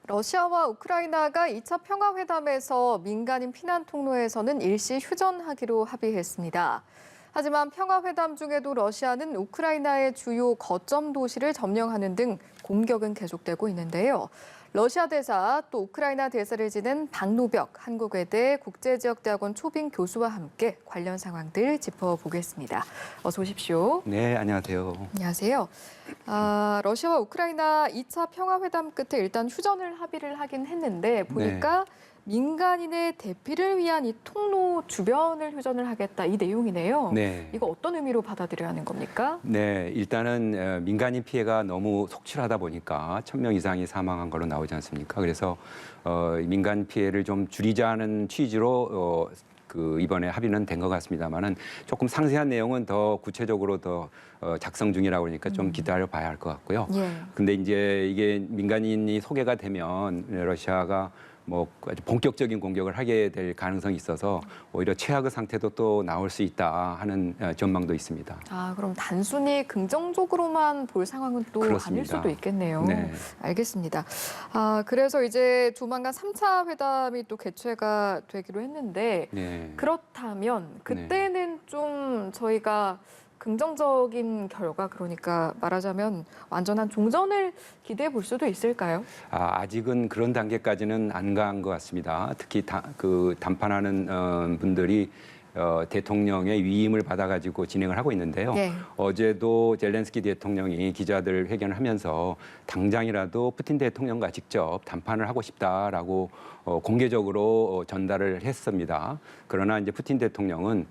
러시아와 우크라이나가 2차 평화회담에서 민간인 피난 통로에서는 일시 휴전하기로 합의했습니다. 하지만 평화회담 중에도 러시아는 우크라이나의 주요 거점 도시를 점령하는 등 공격은 계속되고 있는데요. 러시아 대사 또 우크라이나 대사를 지낸 박노벽 한국외대 국제지역대학원 초빙 교수와 함께 관련 상황들 짚어보겠습니다. 어서 오십시오. 네, 안녕하세요. 안녕하세요. 러시아와 우크라이나 2차 평화회담 끝에 일단 휴전을 합의를 하긴 했는데 보니까 민간인의 대피를 위한 이 통로 주변을 휴전을 하겠다 이 내용이네요. 네. 이거 어떤 의미로 받아들여야 하는 겁니까? 네, 일단은 민간인 피해가 너무 속출하다 보니까 1,000명 이상이 사망한 걸로 나오지 않습니까? 그래서 민간 피해를 좀 줄이자는 취지로 이번에 합의는 된 것 같습니다만은 조금 상세한 내용은 더 구체적으로 더 작성 중이라고 그러니까 좀 기다려 봐야 할 것 같고요. 예. 근데 이제 이게 민간인이 소개가 되면 러시아가 뭐 아주 본격적인 공격을 하게 될 가능성이 있어서 오히려 최악의 상태도 또 나올 수 있다 하는 전망도 있습니다. 그럼 단순히 긍정적으로만 볼 상황은 또 그렇습니다. 아닐 수도 있겠네요. 네. 알겠습니다. 그래서 이제 조만간 3차 회담이 또 개최가 되기로 했는데 네. 그렇다면 그때는 좀 저희가 긍정적인 결과, 그러니까 말하자면 완전한 종전을 기대해 볼 수도 있을까요? 아직은 그런 단계까지는 안 간 것 같습니다. 특히 담판하는 분들이 대통령의 위임을 받아가지고 진행을 하고 있는데요. 네. 어제도 젤렌스키 대통령이 기자들 회견을 하면서 당장이라도 푸틴 대통령과 직접 담판을 하고 싶다라고 공개적으로 전달을 했습니다. 그러나 이제 푸틴 대통령은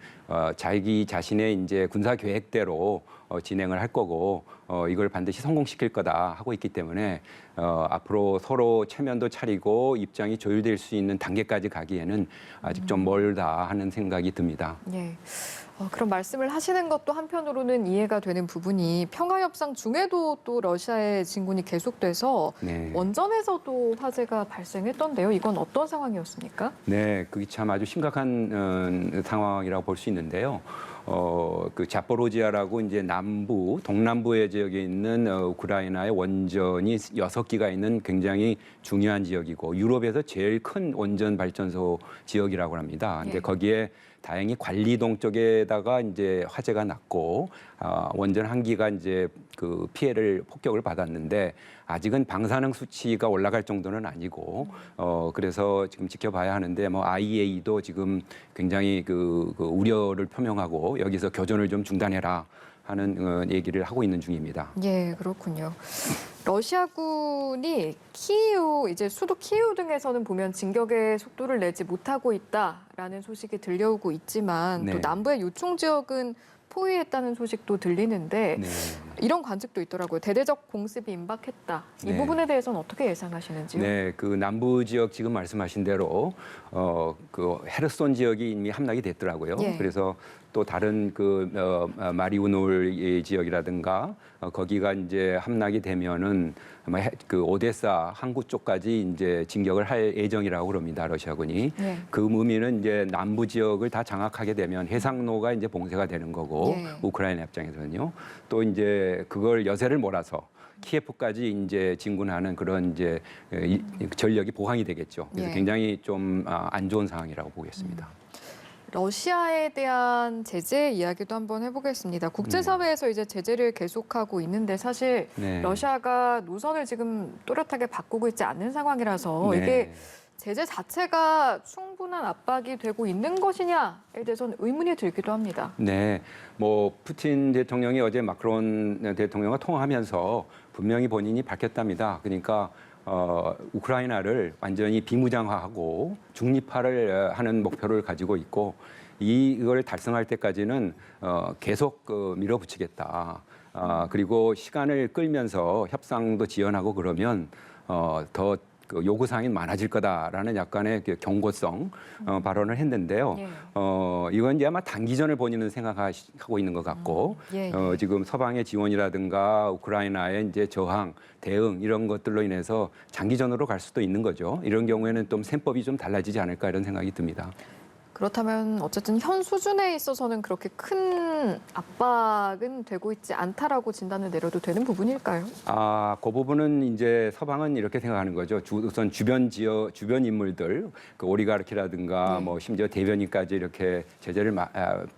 자기 자신의 이제 군사 계획대로 진행을 할 거고 이걸 반드시 성공시킬 거다 하고 있기 때문에 앞으로 서로 체면도 차리고 입장이 조율될 수 있는 단계까지 가기에는 아직 좀 멀다 하는 생각이 듭니다. 예. 그런 말씀을 하시는 것도 한편으로는 이해가 되는 부분이 평화협상 중에도 또 러시아의 진군이 계속돼서 네. 원전에서도 화재가 발생했던데요. 이건 어떤 상황이었습니까? 네, 그게 참 아주 심각한 상황이라고 볼 수 있는데요. 그 자포로지아라고 이제 동남부의 지역에 있는 우크라이나의 원전이 6기가 있는 굉장히 중요한 지역이고 유럽에서 제일 큰 원전 발전소 지역이라고 합니다. 근데 거기에 다행히 관리동 쪽에다가 이제 화재가 났고 원전 한 기가 이제 그 폭격을 받았는데 아직은 방사능 수치가 올라갈 정도는 아니고 그래서 지금 지켜봐야 하는데 뭐 IEA도 지금 굉장히 그 우려를 표명하고 여기서 교전을 좀 중단해라 하는 얘기를 하고 있는 중입니다. 예, 그렇군요. 러시아군이 키이우, 이제 수도 키이우 등에서는 보면 진격의 속도를 내지 못하고 있다라는 소식이 들려오고 있지만 또 남부의 요충 지역은 포위했다는 소식도 들리는데 이런 관측도 있더라고요. 대대적 공습이 임박했다. 이 부분에 대해서는 어떻게 예상하시는지요? 네, 그 남부 지역 지금 말씀하신 대로 그 헤르손 지역이 이미 함락이 됐더라고요. 그래서 또 다른 마리우놀 지역이라든가 거기가 이제 함락이 되면은 아마 그 오데사 항구 쪽까지 이제 진격을 할 예정이라고 그럽니다. 러시아군이. 그 의미는 이제 남부 지역을 다 장악하게 되면 해상로가 이제 봉쇄가 되는 거고 우크라이나 입장에서는요. 또 이제 그걸 여세를 몰아서 키예프까지 이제 진군하는 그런 이제 전력이 보강이 되겠죠. 그래서 굉장히 좀 안 좋은 상황이라고 보겠습니다. 러시아에 대한 제재 이야기도 한번 해보겠습니다. 국제사회에서 이제 제재를 계속하고 있는데 사실 러시아가 노선을 지금 또렷하게 바꾸고 있지 않는 상황이라서 이게 제재 자체가 충분한 압박이 되고 있는 것이냐에 대해서는 의문이 들기도 합니다. 네, 뭐 푸틴 대통령이 어제 마크론 대통령과 통화하면서 분명히 본인이 밝혔답니다. 그러니까 우크라이나를 완전히 비무장화하고 중립화를 하는 목표를 가지고 있고 이걸 달성할 때까지는 계속 밀어붙이겠다. 그리고 시간을 끌면서 협상도 지연하고 그러면 더 요구사항이 많아질 거다라는 약간의 경고성 발언을 했는데요. 이건 이제 아마 단기전을 본인은 생각하고 있는 것 같고 지금 서방의 지원이라든가 우크라이나의 이제 저항, 대응 이런 것들로 인해서 장기전으로 갈 수도 있는 거죠. 이런 경우에는 좀 셈법이 좀 달라지지 않을까 이런 생각이 듭니다. 그렇다면 어쨌든 현 수준에 있어서는 그렇게 큰 압박은 되고 있지 않다라고 진단을 내려도 되는 부분일까요? 그 부분은 이제 서방은 이렇게 생각하는 거죠. 우선 주변 인물들, 그 오리가르키라든가 네. 뭐 심지어 대변인까지 이렇게 제재를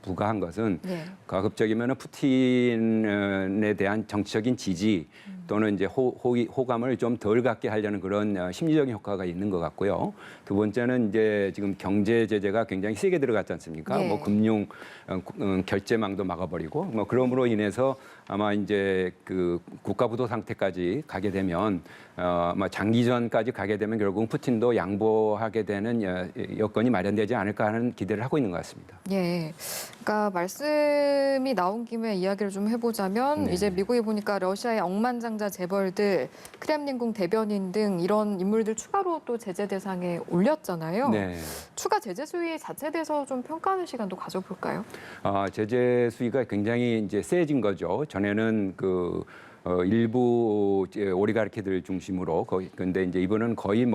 부과한 것은 네. 가급적이면 푸틴에 대한 정치적인 지지 또는 이제 호감을 좀 덜 갖게 하려는 그런 심리적인 효과가 있는 것 같고요. 두 번째는 이제 지금 경제 제재가 굉장히 세게 들어갔지 않습니까? 예. 뭐 금융 결제망도 막아버리고 뭐 그럼으로 인해서 아마 이제 그 국가부도 상태까지 가게 되면 아마 장기전까지 가게 되면 결국 푸틴도 양보하게 되는 여건이 마련되지 않을까 하는 기대를 하고 있는 것 같습니다. 예. 그러니까 말씀이 나온 김에 이야기를 좀 해보자면 네. 이제 미국이 보니까 러시아의 억만장자 재벌들, 크렘린궁 대변인 등 이런 인물들 추가로 또 제재 대상에 올렸잖아요. 네. 추가 제재 수위 자체에 대해서 좀 평가하는 시간도 가져볼까요? 제재 수위가 굉장히 이제 세진 거죠. 전에는 일부 오리가르키들 중심으로 근데 이제 이번은 거의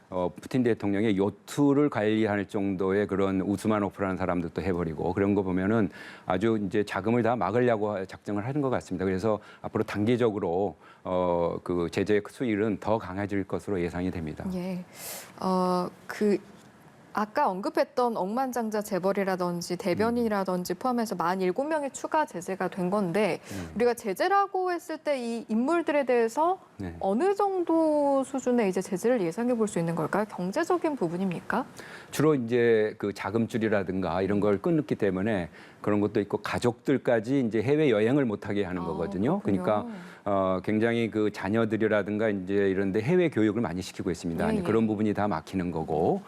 푸틴 대통령의 요트를 관리할 정도의 그런 우스마노프라는 사람들도 해버리고 그런 거 보면은 아주 이제 자금을 다 막으려고 작정을 하는 것 같습니다. 그래서 앞으로 단기적으로 그 제재 수위는 더 강해질 것으로 예상이 됩니다. 예. 아까 언급했던 억만장자 재벌이라든지 대변인이라든지 포함해서 47명의 추가 제재가 된 건데 우리가 제재라고 했을 때 이 인물들에 대해서 네. 어느 정도 수준의 이제 제재를 예상해 볼 수 있는 걸까요? 경제적인 부분입니까? 주로 이제 그 자금줄이라든가 이런 걸 끊기 때문에 그런 것도 있고 가족들까지 이제 해외 여행을 못하게 하는 거거든요. 그렇군요. 그러니까 굉장히 그 자녀들이라든가 이제 이런데 해외 교육을 많이 시키고 있습니다. 예, 예. 그런 부분이 다 막히는 거고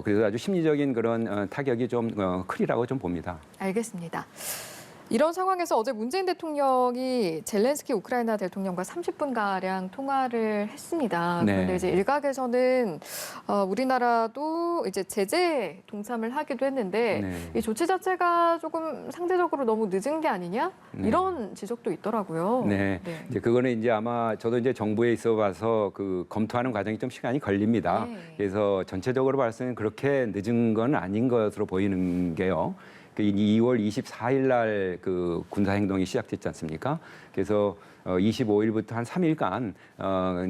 그래서 아주 심리적인 그런 타격이 좀 크리라고 좀 봅니다. 알겠습니다. 이런 상황에서 어제 문재인 대통령이 젤렌스키 우크라이나 대통령과 30분가량 통화를 했습니다. 네. 그런데 이제 일각에서는 우리나라도 이제 제재 동참을 하기도 했는데 네. 이 조치 자체가 조금 상대적으로 너무 늦은 게 아니냐? 네. 이런 지적도 있더라고요. 네. 이제 그거는 이제 아마 저도 이제 정부에 있어 봐서 그 검토하는 과정이 좀 시간이 걸립니다. 네. 그래서 전체적으로 봤을 때는 그렇게 늦은 건 아닌 것으로 보이는 게요. 2월 24일 날 그 군사 행동이 시작됐지 않습니까? 그래서 25일부터 한 3일간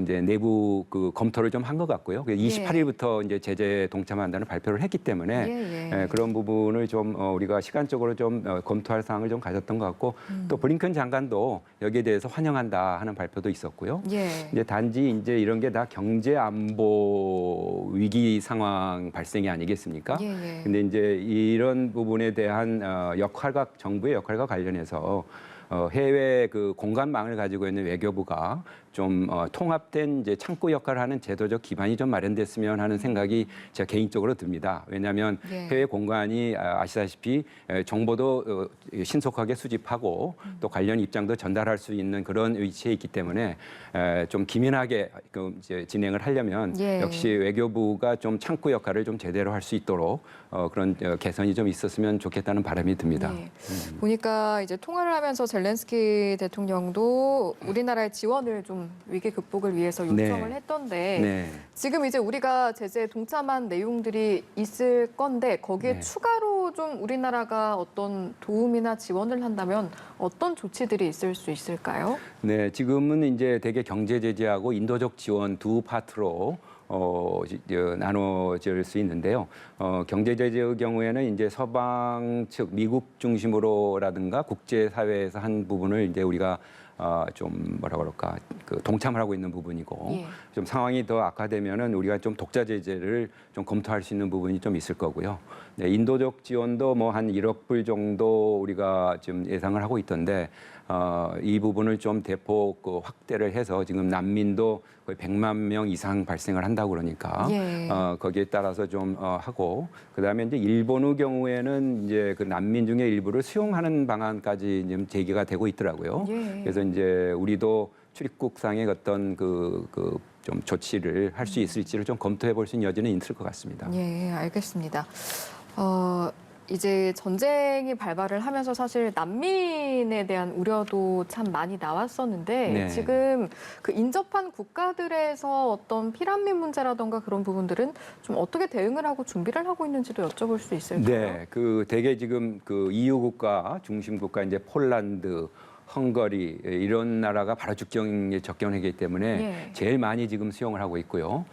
이제 내부 그 검토를 좀 한 것 같고요. 28일부터 이제 제재 동참한다는 발표를 했기 때문에 그런 부분을 좀 우리가 시간적으로 좀 검토할 사항을 좀 가졌던 것 같고 또 블링컨 장관도 여기에 대해서 환영한다 하는 발표도 있었고요. 이제 단지 이제 이런 게 다 경제 안보 위기 상황 발생이 아니겠습니까? 근데 이제 이런 부분에 대한 정부의 역할과 관련해서 해외 그 공간망을 가지고 있는 외교부가 좀 통합된 이제 창구 역할을 하는 제도적 기반이 좀 마련됐으면 하는 생각이 제가 개인적으로 듭니다. 왜냐하면 해외 공간이 아시다시피 정보도 신속하게 수집하고 또 관련 입장도 전달할 수 있는 그런 위치에 있기 때문에 좀 기민하게 이제 진행을 하려면 역시 외교부가 좀 창구 역할을 좀 제대로 할 수 있도록 그런 개선이 좀 있었으면 좋겠다는 바람이 듭니다. 보니까 이제 통화를 하면서 젤렌스키 대통령도 우리나라의 지원을 좀 위기 극복을 위해서 요청을 했던데 지금 이제 우리가 제재에 동참한 내용들이 있을 건데 거기에 추가로 좀 우리나라가 어떤 도움이나 지원을 한다면 어떤 조치들이 있을 수 있을까요? 네, 지금은 이제 대개 경제 제재하고 인도적 지원 두 파트로 나눠질 수 있는데요. 경제 제재의 경우에는 이제 서방 측 미국 중심으로라든가 국제 사회에서 한 부분을 이제 우리가 좀 뭐라 그럴까 동참을 하고 있는 부분이고 좀 상황이 더 악화되면은 우리가 좀 독자 제재를 좀 검토할 수 있는 부분이 좀 있을 거고요. 네, 인도적 지원도 뭐 한 1억 불 정도 우리가 지금 예상을 하고 있던데 이 부분을 좀 대폭 확대를 해서 지금 난민도 거의 100만 명 이상 발생을 한다고 그러니까 거기에 따라서 좀 하고 그다음에 이제 일본의 경우에는 이제 그 난민 중에 일부를 수용하는 방안까지 지금 제기가 되고 있더라고요. 그래서 이제 우리도 출입국상의 어떤 좀 조치를 할 수 있을지를 좀 검토해 볼 수 있는 여지는 있을 것 같습니다. 알겠습니다. 이제 전쟁이 발발을 하면서 사실 난민에 대한 우려도 참 많이 나왔었는데 네. 지금 그 인접한 국가들에서 어떤 피난민 문제라던가 그런 부분들은 좀 어떻게 대응을 하고 준비를 하고 있는지도 여쭤볼 수 있을까요? 네, 그 대개 지금 그 EU 국가 중심 국가 이제 폴란드, 헝가리 이런 나라가 바로 직경에 접견하기 때문에 예. 제일 많이 지금 수용을 하고 있고요.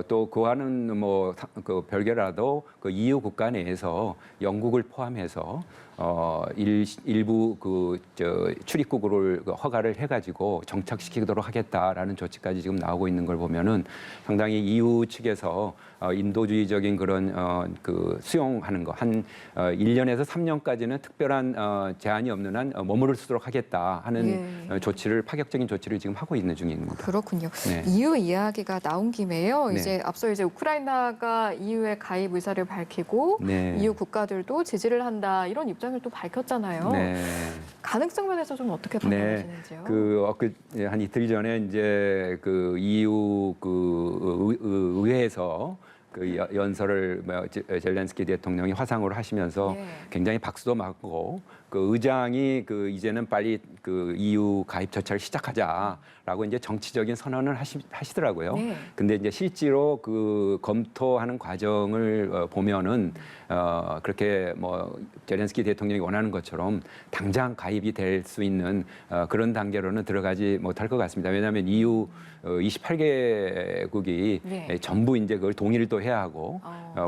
또 그와는 뭐 그 별개라도 그 EU 국가 내에서 영국을 포함해서 일부 출입국을 허가를 해가지고 정착시키도록 하겠다라는 조치까지 지금 나오고 있는 걸 보면은 상당히 EU 측에서 인도주의적인 그런 그 수용하는 거 한 1년에서 3년까지는 특별한 제한이 없는 한 머무를 수도록 하겠다 하는 조치를 파격적인 조치를 지금 하고 있는 중입니다. 그렇군요. 네. EU 이야기가 나온 김에요. 네. 이제 앞서 이제 우크라이나가 EU에 가입 의사를 밝히고 네. EU 국가들도 지지를 한다 이런 입장을 또 밝혔잖아요. 네. 가능성 면에서 좀 어떻게 판단하시는지요? 한 이틀 전에 이제 그 EU 의회에서 그 연설을 젤렌스키 대통령이 화상으로 하시면서 예. 굉장히 박수도 맞고 그 의장이 그 이제는 빨리 그 EU 가입 절차를 시작하자라고 이제 정치적인 선언을 하시더라고요. 네. 근데 이제 실제로 그 검토하는 과정을 보면은 그렇게 뭐 젤렌스키 대통령이 원하는 것처럼 당장 가입이 될 수 있는 그런 단계로는 들어가지 못할 것 같습니다. 왜냐하면 EU 28개국이 네. 전부 이제 그걸 동의를 또 해야 하고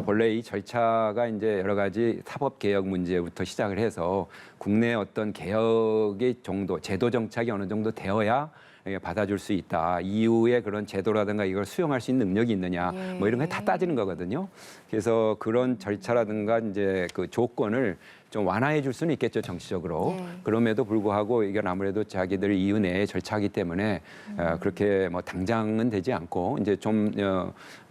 본래 이 절차가 이제 여러 가지 사법 개혁 문제부터 시작을 해서 국내 어떤 개혁의 정도, 제도 정착이 어느 정도 되어야 받아줄 수 있다. EU의 그런 제도라든가 이걸 수용할 수 있는 능력이 있느냐, 뭐 이런 거 다 따지는 거거든요. 그래서 그런 절차라든가 이제 그 조건을 좀 완화해 줄 수는 있겠죠, 정치적으로. 그럼에도 불구하고 이건 아무래도 자기들 EU 내에 절차이기 때문에 그렇게 뭐 당장은 되지 않고 이제 좀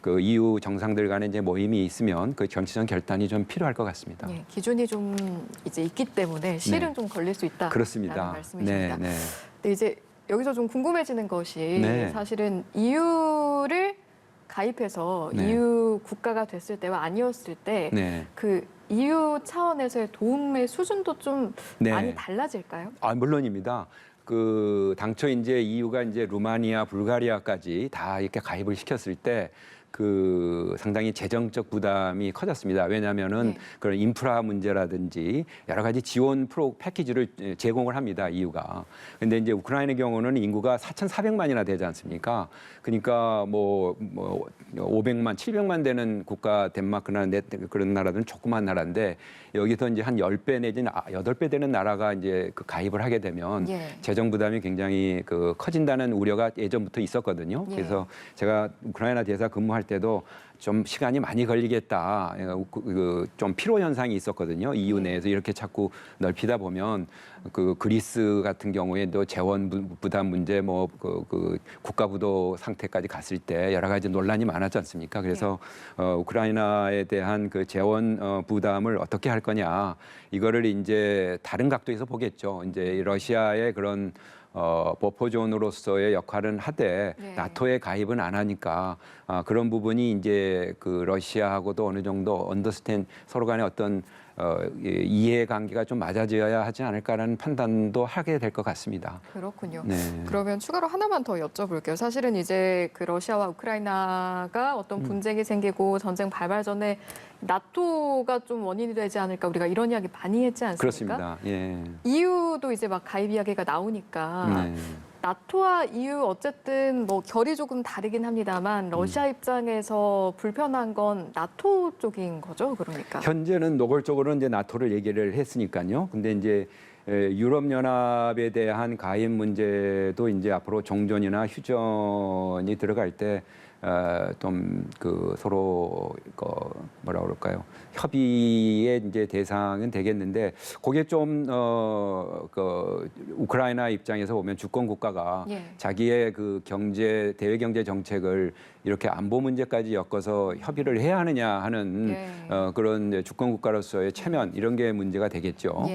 그 EU 정상들 간에 이제 모임이 있으면 그 정치적 결단이 좀 필요할 것 같습니다. 예, 기준이 좀 이제 있기 때문에 실은 네. 좀 걸릴 수 있다. 그렇습니다. 말씀이십니다. 네, 네. 근데 이제 여기서 좀 궁금해지는 것이 네. 사실은 EU를 가입해서 네. EU 국가가 됐을 때와 아니었을 때 네. 그 EU 차원에서의 도움의 수준도 좀 네. 많이 달라질까요? 물론입니다. 그 당초 이제 EU가 이제 루마니아, 불가리아까지 다 이렇게 가입을 시켰을 때 그 상당히 재정적 부담이 커졌습니다. 왜냐하면은 네. 그런 인프라 문제라든지 여러 가지 지원 패키지를 제공을 합니다. EU가. 근데 이제 우크라이나의 경우는 인구가 4,400만이나 되지 않습니까? 그러니까 뭐 500만, 700만 되는 국가 덴마크나 그런 나라들은 조그만 나라인데 여기서 이제 한 10배 내지는 8배 되는 나라가 이제 그 가입을 하게 되면 재정 부담이 굉장히 그 커진다는 우려가 예전부터 있었거든요. 그래서 제가 우크라이나 대사 근무할 때도 좀 시간이 많이 걸리겠다. 좀 피로 현상이 있었거든요. EU 내에서 이렇게 자꾸 넓히다 보면 그 그리스 같은 경우에도 재원 부담 문제 그 국가 부도 상태까지 갔을 때 여러 가지 논란이 많았지 않습니까? 그래서 우크라이나에 대한 그 재원 부담을 어떻게 할 거냐 이거를 이제 다른 각도에서 보겠죠. 이제 러시아의 그런 버퍼존으로서의 역할은 하되 나토에 가입은 안 하니까 그런 부분이 이제 그 러시아하고도 어느 정도 언더스탠 서로 간의 어떤 이해관계가 좀 맞아져야 하지 않을까라는 판단도 하게 될 것 같습니다. 그렇군요. 네. 그러면 추가로 하나만 더 여쭤볼게요. 사실은 이제 그 러시아와 우크라이나가 어떤 분쟁이 생기고 전쟁 발발 전에 나토가 좀 원인이 되지 않을까 우리가 이런 이야기 많이 했지 않습니까? 그렇습니다. 예. EU도 이제 막 가입 이야기가 나오니까 네. 나토와 EU 어쨌든 뭐 결이 조금 다르긴 합니다만 러시아 입장에서 불편한 건 나토 쪽인 거죠, 그러니까. 현재는 노골적으로 이제 나토를 얘기를 했으니까요. 근데 이제 유럽 연합에 대한 가입 문제도 이제 앞으로 종전이나 휴전이 들어갈 때 좀 그 서로 뭐라 그럴까요? 협의의 이제 대상은 되겠는데 그게 좀 그 우크라이나 입장에서 보면 주권 국가가 자기의 그 대외 경제 정책을 이렇게 안보 문제까지 엮어서 협의를 해야 하느냐 하는 그런 주권 국가로서의 체면 이런 게 문제가 되겠죠.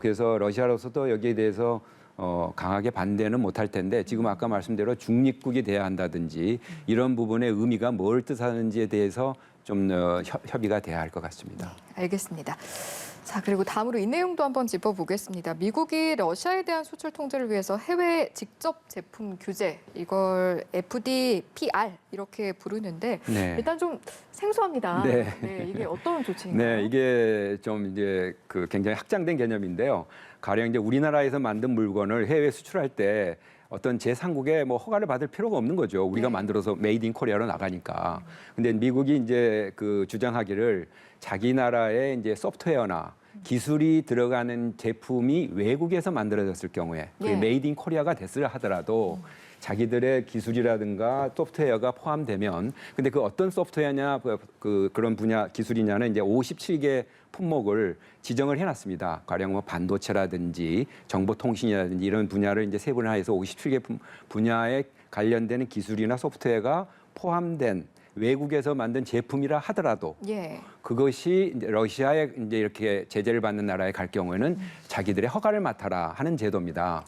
그래서 러시아로서도 여기에 대해서 강하게 반대는 못할 텐데 지금 아까 말씀대로 중립국이 돼야 한다든지 이런 부분의 의미가 뭘 뜻하는지에 대해서 좀 협의가 돼야 할 것 같습니다. 알겠습니다. 자, 그리고 다음으로 이 내용도 한번 짚어보겠습니다. 미국이 러시아에 대한 수출 통제를 위해서 해외 직접 제품 규제, 이걸 FDPR 이렇게 부르는데 네. 일단 좀 생소합니다. 네. 네, 이게 어떤 조치인가요? 네, 이게 좀 이제 그 굉장히 확장된 개념인데요. 가령 이제 우리나라에서 만든 물건을 해외 수출할 때 어떤 제3국에 뭐 허가를 받을 필요가 없는 거죠. 우리가 네. 만들어서 메이드 인 코리아로 나가니까. 근데 미국이 이제 그 주장하기를 자기 나라의 이제 소프트웨어나 기술이 들어가는 제품이 외국에서 만들어졌을 경우에 그게 예. 메이드 인 코리아가 됐으려 하더라도 자기들의 기술이라든가 소프트웨어가 포함되면 근데 그 어떤 소프트웨어냐 그런 분야 기술이냐는 이제 57개 품목을 지정을 해놨습니다. 가령 뭐 반도체라든지 정보통신이라든지 이런 분야를 이제 세분화해서 57개 분야에 관련되는 기술이나 소프트웨어가 포함된 외국에서 만든 제품이라 하더라도 예. 그것이 이제 러시아에 이제 이렇게 제재를 받는 나라에 갈 경우에는 자기들의 허가를 맡아라 하는 제도입니다.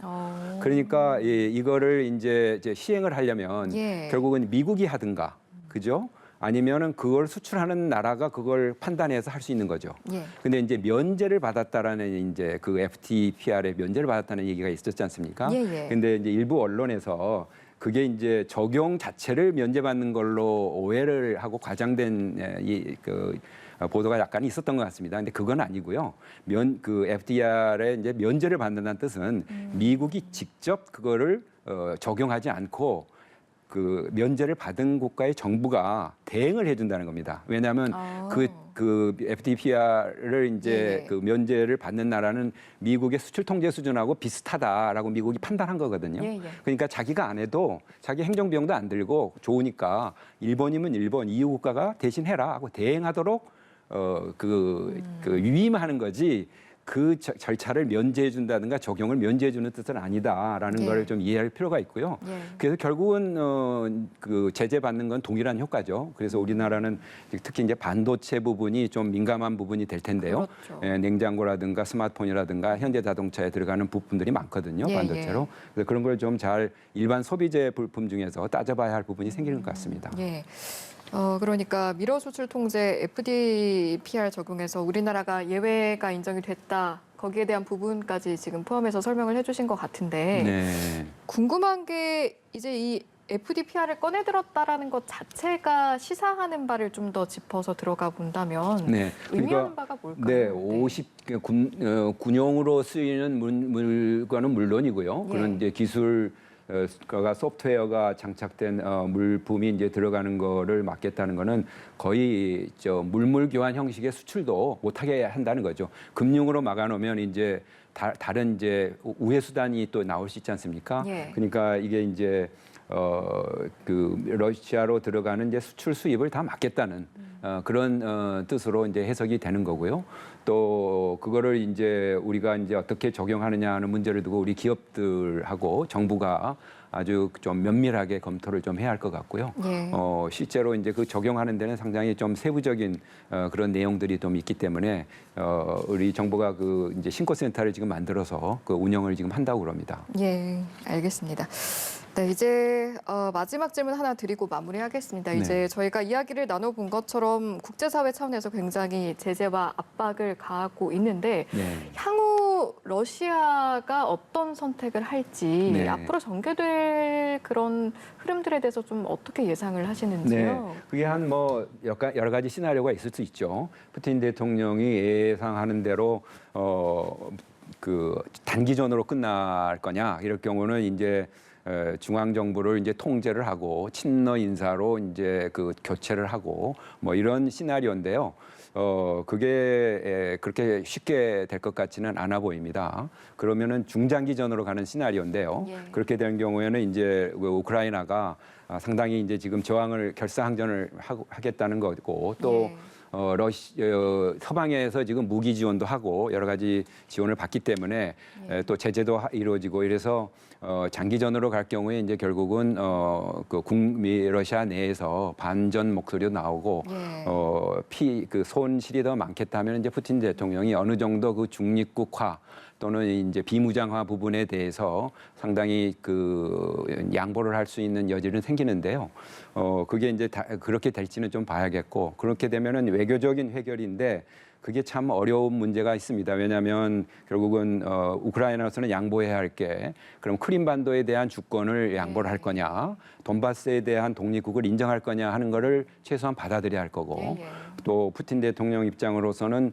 그러니까 이거를 이제 시행을 하려면 예. 결국은 미국이 하든가, 그죠? 아니면은 그걸 수출하는 나라가 그걸 판단해서 할 수 있는 거죠. 예. 근데 이제 면제를 받았다라는 이제 그 FTPR에 면제를 받았다는 얘기가 있었지 않습니까? 예, 예. 근데 이제 일부 언론에서 그게 이제 적용 자체를 면제받는 걸로 오해를 하고 과장된 보도가 약간 있었던 것 같습니다. 근데 그건 아니고요. 그 FDR에 이제 면제를 받는다는 뜻은 미국이 직접 그거를 적용하지 않고 그 면제를 받은 국가의 정부가 대행을 해준다는 겁니다. 왜냐하면 그 FDPR을 이제 예. 그 면제를 받는 나라는 미국의 수출 통제 수준하고 비슷하다라고 미국이 판단한 거거든요. 예, 예. 그러니까 자기가 안 해도 자기 행정 비용도 안 들고 좋으니까 일본이면 일본 EU 국가가 대신 해라 하고 대행하도록 위임하는 거지. 그 절차를 면제해 준다든가 적용을 면제해 주는 뜻은 아니다라는 예. 걸 좀 이해할 필요가 있고요. 예. 그래서 결국은 그 제재 받는 건 동일한 효과죠. 그래서 우리나라는 특히 이제 반도체 부분이 좀 민감한 부분이 될 텐데요. 그렇죠. 냉장고라든가 스마트폰이라든가 현대자동차에 들어가는 부품들이 많거든요. 예, 반도체로. 그래서 그런 걸 좀 잘 일반 소비재 부품 중에서 따져봐야 할 부분이 생기는 것 같습니다. 예. 그러니까 미러 수출 통제 FDPR 적용해서 우리나라가 예외가 인정이 됐다. 거기에 대한 부분까지 지금 포함해서 설명을 해주신 것 같은데 네. 궁금한 게 이제 이 FDPR을 꺼내 들었다라는 것 자체가 시사하는 바를 좀 더 짚어서 들어가 본다면 네. 의미하는 바가 뭘까요? 네, 50군용으로 쓰이는 물건은 물론이고요. 예. 그런 이제 기술 가 소프트웨어가 장착된 물품이 이제 들어가는 거를 막겠다는 거는 거의 물물 교환 형식의 수출도 못하게 한다는 거죠. 금융으로 막아놓으면 이제 다른 이제 우회 수단이 또 나올 수 있지 않습니까? 예. 그러니까 이게 이제 그 러시아로 들어가는 이제 수출 수입을 다 막겠다는 그런 뜻으로 이제 해석이 되는 거고요. 또 그거를 이제 우리가 이제 어떻게 적용하느냐 하는 문제를 두고 우리 기업들하고 정부가 아주 좀 면밀하게 검토를 좀 해야 할 것 같고요. 예. 실제로 이제 그 적용하는 데는 상당히 좀 세부적인 그런 내용들이 좀 있기 때문에 우리 정부가 그 이제 신고센터를 지금 만들어서 그 운영을 지금 한다고 그럽니다. 예, 알겠습니다. 네, 이제 마지막 질문 하나 드리고 마무리하겠습니다. 네. 이제 저희가 이야기를 나눠본 것처럼 국제사회 차원에서 굉장히 제재와 압박을 가하고 있는데 네. 향후 러시아가 어떤 선택을 할지 네. 앞으로 전개될 그런 흐름들에 대해서 좀 어떻게 예상을 하시는지요? 네, 그게 한 뭐 여러 가지 시나리오가 있을 수 있죠. 푸틴 대통령이 예상하는 대로 그 단기전으로 끝날 거냐 이럴 경우는 이제 중앙 정부를 이제 통제를 하고 친러 인사로 이제 그 교체를 하고 뭐 이런 시나리오인데요. 그게 그렇게 쉽게 될 것 같지는 않아 보입니다. 그러면은 중장기전으로 가는 시나리오인데요. 예. 그렇게 되는 경우에는 이제 우크라이나가 상당히 이제 지금 저항을 결사항전을 하겠다는 거고 또 예. 서방에서 지금 무기 지원도 하고 여러 가지 지원을 받기 때문에 예. 또 제재도 이루어지고 이래서 장기전으로 갈 경우에 이제 결국은 러시아 내에서 반전 목소리도 나오고 예. 그 손실이 더 많겠다면 이제 푸틴 대통령이 어느 정도 그 중립국화 또는 이제 비무장화 부분에 대해서 상당히 그 양보를 할 수 있는 여지는 생기는데요. 그게 이제 그렇게 될지는 좀 봐야겠고, 그렇게 되면은 외교적인 해결인데 그게 참 어려운 문제가 있습니다. 왜냐하면 결국은 우크라이나로서는 양보해야 할 게, 그럼 크림반도에 대한 주권을 양보를 할 거냐, 돈바스에 대한 독립국을 인정할 거냐 하는 거를 최소한 받아들여야 할 거고, 또 푸틴 대통령 입장으로서는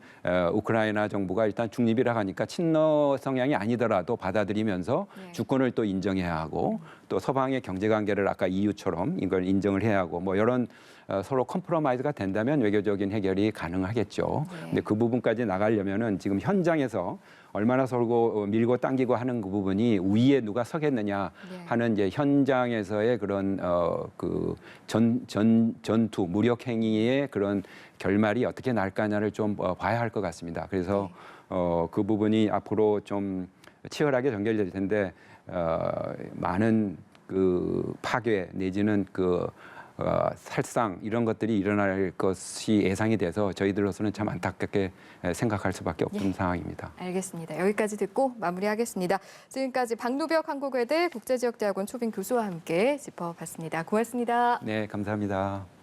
우크라이나 정부가 일단 중립이라 하니까 친러 성향이 아니더라도 받아들이면서 주권을 또 인정해야 하고, 또 서방의 경제 관계를 아까 EU처럼 이걸 인정을 해야 하고, 뭐 이런 서로 컴프로마이즈가 된다면 외교적인 해결이 가능하겠죠. 근데 그 부분까지 나가려면은 지금 현장에서 얼마나 서로 밀고 당기고 하는 그 부분이 위에 누가 서겠느냐 하는 이제 현장에서의 그런 그 전투 무력 행위의 그런 결말이 어떻게 날까냐를 좀 봐야 할 것 같습니다. 그래서 그 부분이 앞으로 좀 치열하게 전개될 텐데 많은 그 파괴 내지는 그 살상 이런 것들이 일어날 것이 예상이 돼서 저희들로서는 참 안타깝게 생각할 수밖에 없는 상황입니다. 알겠습니다. 여기까지 듣고 마무리하겠습니다. 지금까지 박노벽 한국외대 국제지역대학원 초빙 교수와 함께 짚어봤습니다. 고맙습니다. 네, 감사합니다.